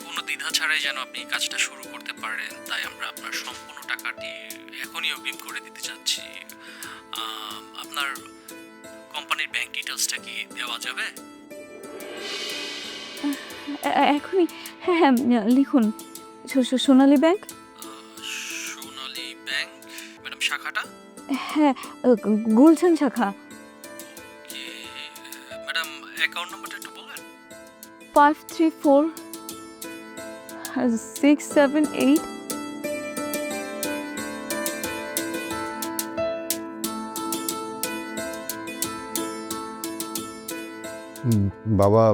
কোনো দ্বিধা ছাড়াই যেন আপনি এই কাজটা শুরু করতে পারেন, তাই আমরা আপনার সম্পূর্ণ টাকাটি এখনই অগ্রিম করে দিতে চাচ্ছি। আপনার কোম্পানির ব্যাংক ডিটেলসটা কি দেওয়া যাবে? এখনই? হ্যাঁ হ্যাঁ, লিখুন। সোনালী ব্যাংক। সোনালী ব্যাংক। ম্যাডাম, শাখাটা? হ্যাঁ, গুলশান শাখা। কি ম্যাডাম, অ্যাকাউন্ট নাম্বারটা একটু বলবেন? 534-678। বাবা,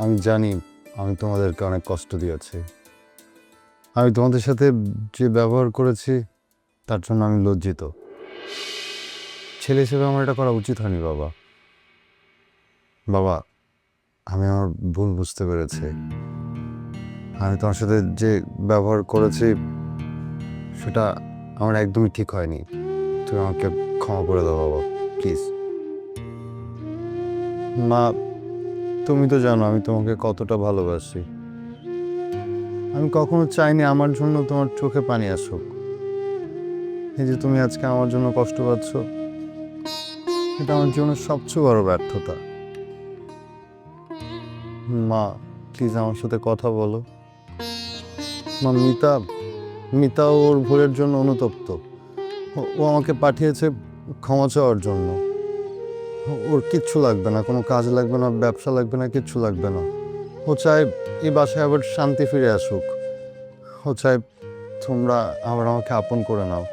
আমি জানি আমি তোমাদেরকে অনেক কষ্ট দিয়েছি। আমি তোমাদের সাথে যে ব্যবহার করেছি তার জন্য আমি লজ্জিত। ছেলে হিসেবে আমার এটা করা উচিত হয়নি বাবা। বাবা, আমি আমার ভুল বুঝতে পেরেছি। আমি তোমার সাথে যে ব্যবহার করেছি সেটা আমার একদমই ঠিক হয়নি। তুমি আমাকে ক্ষমা করে দাও বাবা, প্লিজ। মা, তুমি তো জানো আমি তোমাকে কতটা ভালোবাসি। আমি কখনো চাইনি আমার জন্য তোমার চোখে পানি আসুক। এই যে তুমি আজকে আমার জন্য কষ্ট পাচ্ছ, এটা আমার জীবনের সবচেয়ে বড় ব্যর্থতা। মা, প্লিজ আমার সাথে কথা বলো। মা, মিতা ওর ভুলের জন্য অনুতপ্ত। ও আমাকে পাঠিয়েছে ক্ষমা চাওয়ার জন্য। ওর কিচ্ছু লাগবে না, কোনো কাজ লাগবে না, ব্যবসা লাগবে না, কিচ্ছু লাগবে না। ও চায় এই বাসায় আবার শান্তি ফিরে আসুক। ও চায় তোমরা আবার আমাকে আপন করে নাও।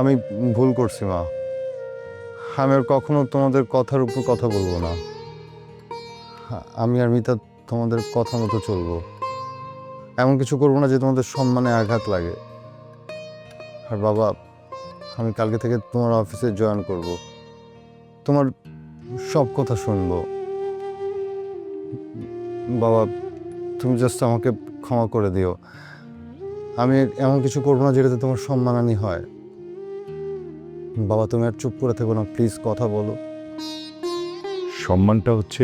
আমি ভুল করছি মা, আমি আর কখনো তোমাদের কথার উপর কথা বলবো না। আমি আর মিতা তোমাদের কথা মতো চলবো, এমন কিছু করবো না যে তোমাদের সম্মানে আঘাত লাগে। আর বাবা, আমি কালকে থেকে তোমার অফিসে জয়েন করব, তোমার সব কথা শুনবো। বাবা, তুমি জাস্ট আমাকে ক্ষমা করে দিও। আমি এমন কিছু করবো না যেটাতে তোমার সম্মানহানি হয়। বাবা, তুমি আর চুপ করে থেকো না, প্লিজ কথা বলো। সম্মানটা হচ্ছে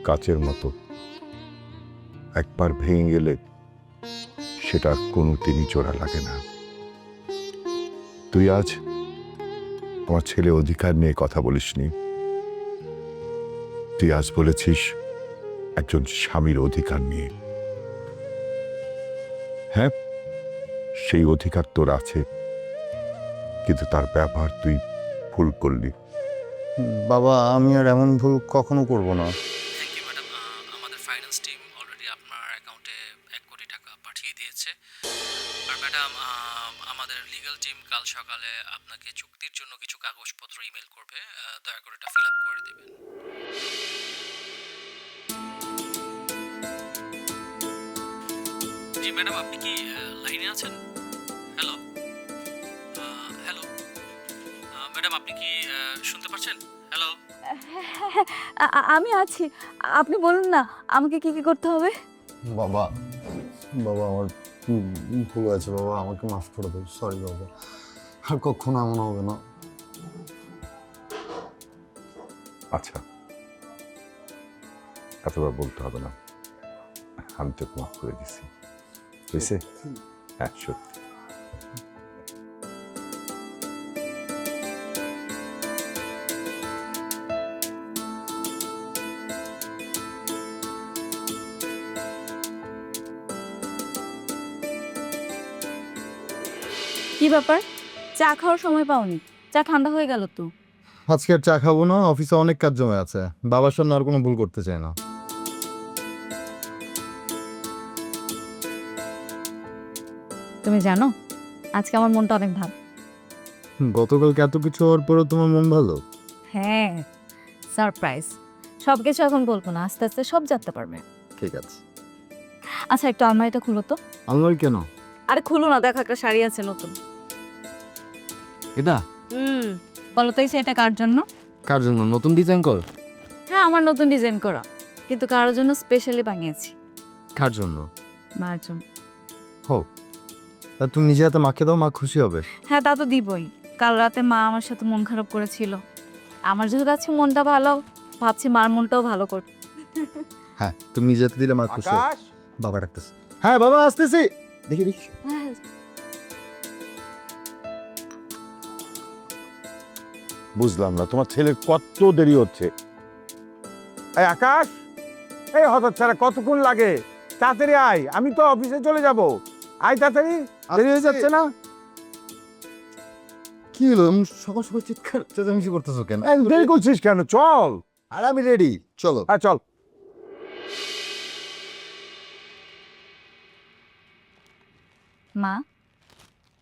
কাচের মতো, একবার ভেঙে গেলে সেটা কোনোদিনই জোড়া লাগে না। তুই আজ আমার ছেলে অধিকার নিয়ে কথা বলিসনি, তুই আজ বলেছিস একজন স্বামীর অধিকার নিয়ে। হ্যাঁ, সেই অধিকার তোর আছে, কিন্তু তার ব্যবহার তুই ভুল করলি। বাবা, আমি আর এমন ভুল কখনো করব না। Thank you madam. আমাদের ফাইন্যান্স টিম অলরেডি আপনার অ্যাকাউন্টে 1 কোটি টাকা পাঠিয়ে দিয়েছে। আর ম্যাডাম, আমাদের লিগ্যাল টিম কাল সকালে আপনাকে চুক্তির জন্য কিছু কাগজপত্র ইমেল করবে, দয়া করে এটা ফিল আপ করে দেবেন। জি ম্যাডাম, আপনি কি লাইনে আছেন? হ্যালো হ্যালো ম্যাডাম, আপনি কি শুনতে পাচ্ছেন? হ্যালো। আমি আছি, আপনি বলুন না আমাকে কি কি করতে হবে। বাবা, বাবা আমার ভুল হয়েছে বাবা, আমাকে মাফ করে দাও। সরি বাবা, আর কখনো এমন হবে না। আচ্ছা, এতবার বলতে হবে না, আমি তো মাফ করে দিছি, বুঝছে? হ্যাঁ, সত্যি। কি ব্যাপার, চা খাওয়ার সময় পাওনি? চা ঠান্ডা হয়ে গেল তো। আজকে আর চা খাবো না, অফিসে অনেক কাজ জমে আছে। বাবার সামনে আর কোনো ভুল করতে চাই না। তুমি জানো আজকে আমার মনটা অনেক ভালো। গতকালকে এত কিছু হওয়ার পরেও তোমার মন ভালো? হ্যাঁ, সারপ্রাইজ। সব কিছু এখন বলবো না, আস্তে আস্তে সব জানতে পারবে। ঠিক আছে। আচ্ছা, একটু আলমারিটা খুলো তো। আলমারি কেন? আরে খুলো না, দেখো একটা শাড়ি আছে নতুন। এটা বলো তো এটা কার জন্য? কার জন্য? নতুন ডিজাইন কর। হ্যাঁ, আমার নতুন ডিজাইন করা, কিন্তু কারোর জন্য স্পেশালি বানিয়েছি। কার জন্য? মার জন্য। তা তুমি নিজে হাতে মাকে দাও, মা খুশি হবে। হ্যাঁ, তা তো দিবই। কাল রাতে মা আমার সাথে মন খারাপ করেছিল, আমার যেহেতু আছে মনটা ভালো, ভাবছি মার মনটাও ভালো করতে। হ্যাঁ, তুমি নিজে হাতে দিলে মা খুশি হবে। বাবা ডাকতেছে। হ্যাঁ বাবা, আসতেছি। দেখি দেখি। হ্যাঁ, বুঝলাম না, তোমার ছেলের কত দেরি হচ্ছে। এই আকাশ, এই হতচ্ছাড়া, কতক্ষণ লাগে? তাড়াতাড়ি আয়, আমি তো অফিসে চলে যাব। আয় তাড়াতাড়ি, দেরি হয়ে যাচ্ছে না? কি হলো সকাল সকাল চিৎকার চেঁচামেচি করতেছো কেন? দেরি করছিস কেন? চল। আর আমি রেডি, চলো। হ্যাঁ চল। মা,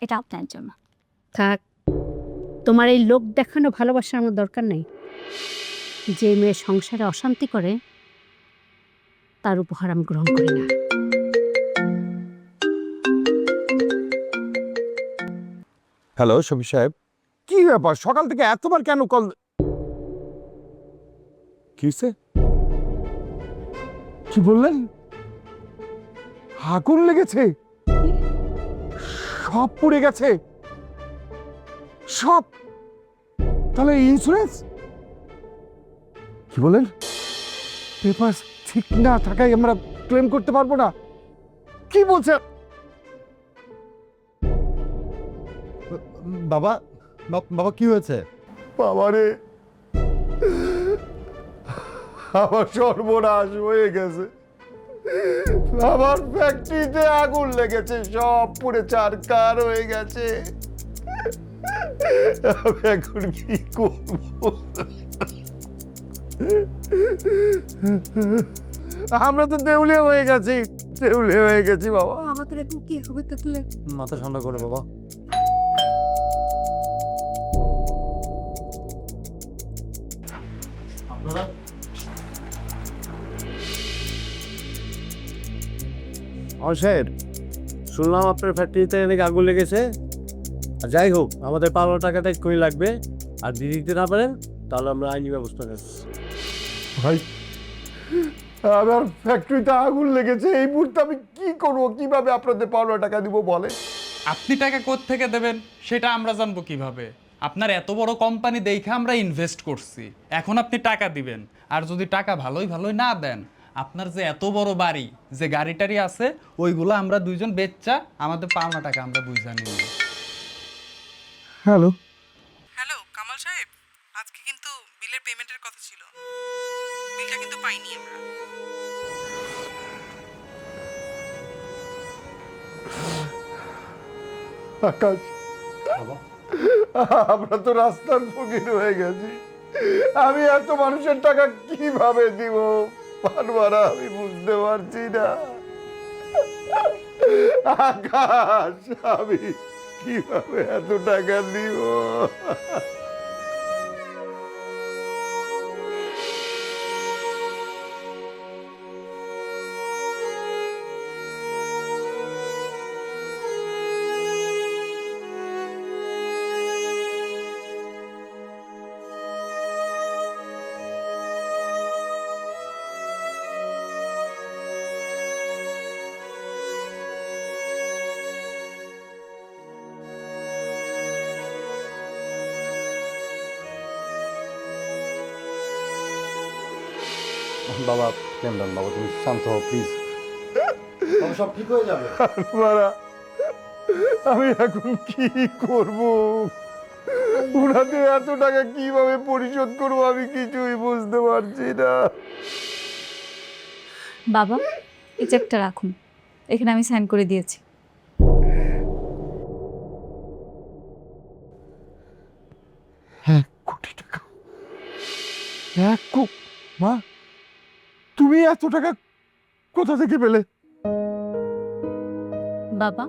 এটা আপনার জন্য। থাক, তোমার এই লোক দেখানো ভালোবাসা আমার দরকার নেই। যে মেয়ে সংসারে অশান্তি করে তার উপহার আমি গ্রহণ করি না। হ্যালো শফি সাহেব, কি ব্যাপার সকাল থেকে এতবার কেন কল? কি হয়েছে? কি বললেন? আগুন লেগেছে? সব পুড়ে গেছে? সব? তাহলে ইন্স্যুরেন্স? কি বলেন? পেপার ঠিক না থাকায় আমরা ক্লেম করতে পারবো না? কি বলছেন? বাবা, বাবা কি হয়েছে? বাবারে, আমার সর্বনাশ হয়ে গেছে। আমার ফ্যাক্টরিতে আগুন লেগেছে, সব পুড়ে ছারখার হয়ে গেছে। আমি এখন কি করব? আমরা তো দেউলিয়া হয়ে গেছি, দেউলিয়া হয়ে গেছি বাবা। আমাদের এখন কি হবে তাহলে? মাথা ঠান্ডা করে বাবা। অশের, শুনলাম আপনার ফ্যাক্টরিতে অনেক আগুন লেগেছে। আর যাই হোক, আমাদের পাওনা টাকাটা এক্ষুনি লাগবে। আর যদি দিতে না পারেন তাহলে আমরা আইনি ব্যবস্থা নেব। ভাই, আমার ফ্যাক্টরিতে আগুন লেগেছে, এই মুহূর্তে আমি কি করবো, কিভাবে আপনাদের পাওনা টাকা দিব বলে? আপনি টাকা কোত্থেকে দেবেন সেটা আমরা জানবো কিভাবে? আপনার এত বড় কোম্পানি দেখে আমরা ইনভেস্ট করছি, এখন আপনি টাকা দিবেন। আর যদি টাকা ভালোই না দেন, আপনার যে এত বড় বাড়ি, যে গাড়ি টাড়ি আছে, ওইগুলো আমরা দুইজন বেচ্চা আমাদের পাওনা টাকা আমরা বুঝা নিব। হ্যালো, হ্যালো কামাল সাহেব, আজকে কিন্তু বিলের পেমেন্টের কথা ছিল, বিলটা কিন্তু পাইনি আমরা। আকাশ, আমরা তো রাস্তার ফকির হয়ে গেছি। আমি এত মানুষের টাকা কিভাবে দিব পারবারা, আমি বুঝতে পারছি না। আকাশ, আমি কিভাবে এত টাকা দিব? বাবা কেমন বাবা, তুমি শান্ত হও প্লিজ। বাবা সব ঠিক হয়ে যাবে। পারবারা, আমি এখন কি করব? ওনাদের এত টাকা কিভাবে পরিশোধ করবো আমি কিছুই বুঝতে পারছি না। বাবা, এই চেকটা রাখুন, এখানে আমি সাইন করে দিয়েছি। কোটি টাকা, মা, তুমি এত টাকা কোথা থেকে পেলে? বাবা,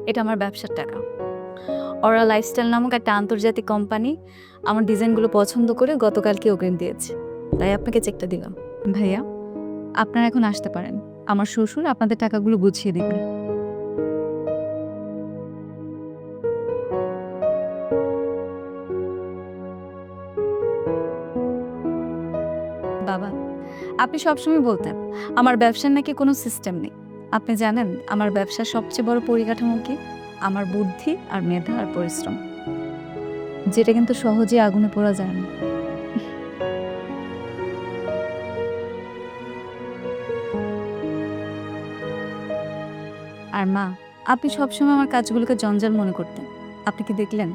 এটা আমার ব্যবসার টাকা। ওরা লাইফস্টাইল নামক একটা আন্তর্জাতিক কোম্পানি আমার ডিজাইনগুলো পছন্দ করে গতকালকে অগ্রিম দিয়েছে, তাই আপনাকে চেকটা দিলাম। ভাইয়া, আপনারা এখন আসতে পারেন, আমার শ্বশুর আপনাদের টাকাগুলো বুঝিয়ে দেবেন। বাবা, আপনি সবসময় বলতেন আমার ব্যবসার নাকি কোনো সিস্টেম নেই। আপনি জানেন আমার ব্যবসার সবচেয়ে বড় পরিকাঠামো কি? আমার বুদ্ধি আর মেধা আর পরিশ্রম, যেটা কিন্তু সহজে আগুনে পোড়া যায় না। আর মা, আপনি সবসময় আমার কাজগুলোকে জঞ্জাল মনে করতেন। আপনি কি দেখলেন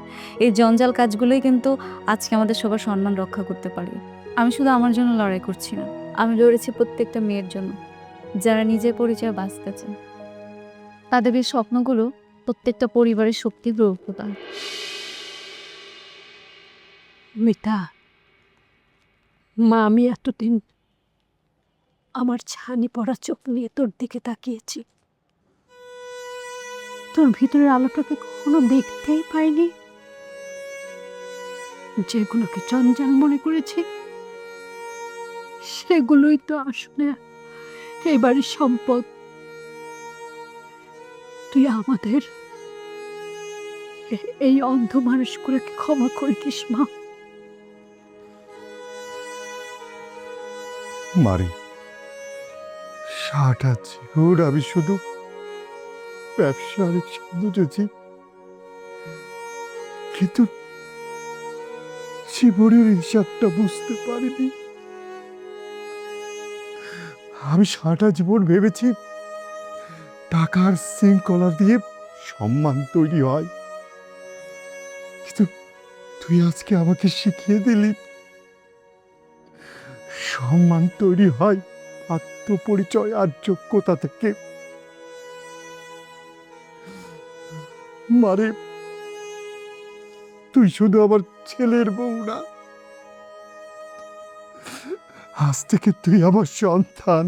এই জঞ্জাল কাজগুলোই কিন্তু আজকে আমাদের সবার সম্মান রক্ষা করতে পারে। আমি শুধু আমার জন্য লড়াই করছি না, আমি লড়েছি প্রত্যেকটা মেয়ের জন্য যারা নিজের পরিচয় বাঁচতে চায়। তাদের এই স্বপ্নগুলো প্রত্যেকটা পরিবারের শক্তি প্রদান। মিতা, মা, আমি এতদিন আমার ছানি পড়া চোখ নিয়ে তোর দিকে তাকিয়েছি, তোর ভিতরের আলোটাকে কখনো দেখতেই পাইনি। যেগুলোকে জঞ্জাল মনে করেছি সেগুলোই তো আসলে এই বাড়ির সম্পদ। তুই আমাদের এই অন্ধ মানুষগুলোকে ক্ষমা করে দিস মা। মারি, সারাটা জীবন আমি শুধু ব্যবসার বুঝেছি, কিন্তু জীবনের হিসাবটা বুঝতে পারিনি। আমি সারাটা জীবন ভেবেছি টাকার শৃঙ্খলা দিয়ে সম্মান তৈরি হয়, কিন্তু তুই আজকে আমাকে শিখিয়ে দিলি সম্মান তৈরি হয় আত্মপরিচয় আর যোগ্যতা থেকে। মারে, তুই শুধু আমার ছেলের বউ না, আজ থেকে তুই আমার সন্তান।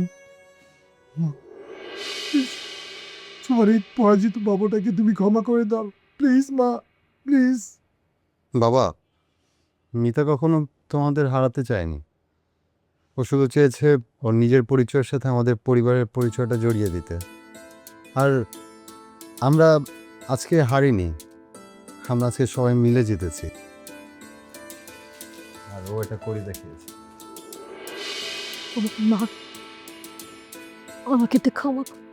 তোমার এই পরাজিত বাবাটাকে তুমি ক্ষমা করে দাও প্লিজ মা, প্লিজ। বাবা, মিতা কখনো তোমাদের হারাতে চায়নি। ও শুধু চেয়েছে ওর নিজের পরিচয়ের সাথে আমাদের পরিবারের পরিচয়টা জড়িয়ে দিতে। আর আমরা আজকে হারিনি, আমরা আজকে সবাই মিলে জিতেছি। আর ও এটা করে দেখিয়েছে। মা, আমাকে তো ক্ষমা করো।